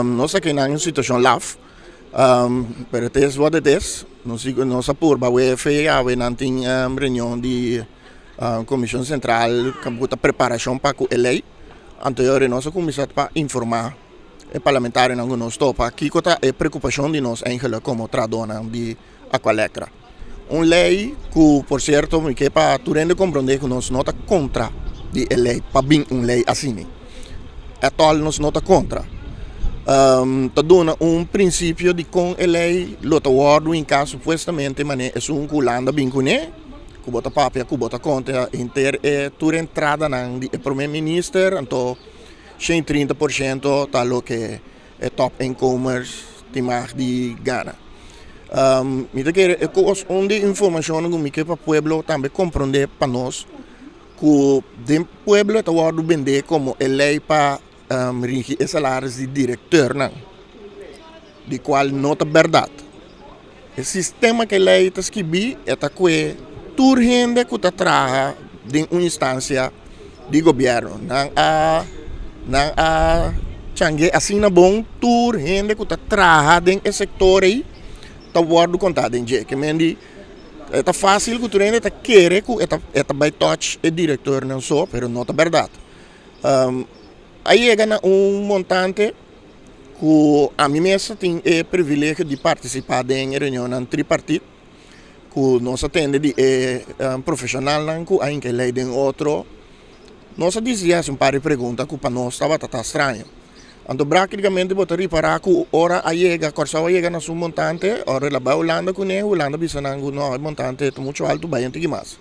Nós aqui na situação lá, pero het is wat het is. Nós apurba we FEA we não tem reunião de comissão central que a preparação para a lei. Anterior nós começamos para informar e parlamentar não nos topa aqui que é preocupação de nós eigenlijk como tradona de Aqualectra. Uma lei que, por certo, que para tu rende compreender que nós nota contra de lei, para bem uma lei assim. É tal nós nota contra. Tá dando princípio de com a lei, lota word em caso supostamente, mas é um culanda bem com ele, que bota papel, que bota conta, inter é tu entrada na de primeiro-ministro, então 30% tá lo que é top incomers de mais de Ghana. Me quer é coisa onde informação que para o pueblo também compreender para nós que o pueblo está word vender como a lei para rigi e salários de diretor, não, de qual não é verdade. O sistema que a lei está escrevendo é que toda gente que trabalha em uma instância de governo, não changue assim na bom, toda gente que trabalha em setor aí, está word contado em dia, que mendi é fácil que tu gente está querer que é by touch o diretor não só, mas não é verdade. Aí chega montante que a mim mesmo tem o privilégio de participar em reunião tripartite, que nós atende de profissional, que ainda lei de outro. Nós dizia um par de perguntas que para nós estava estranho. Então, praticamente, vou reparar que ora a chega, chega na sua montante, ora lá vai Holanda com ele, Holanda bisa nangu no montante é muito alto, vai antigo mais.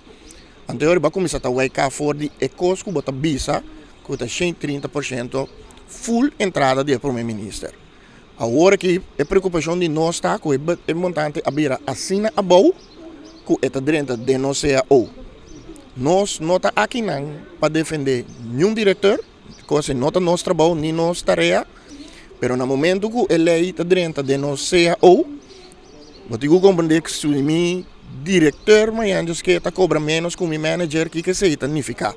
Então, eu vou começar a wake for de ecos que bota bisa, que está 30% full entrada do primeiro-ministro. Agora que a preocupação de nós está com o montante a vira assina a boa, que é dentro de nós é o. Nós não está aqui não para defender nenhum diretor, coisa não está nosso trabalho nem nossa tarefa, mas no momento que a lei está dentro de nós é o, eu tenho que compreender que se o meu diretor, mas antes que está cobra menos que o meu manager, que se significa.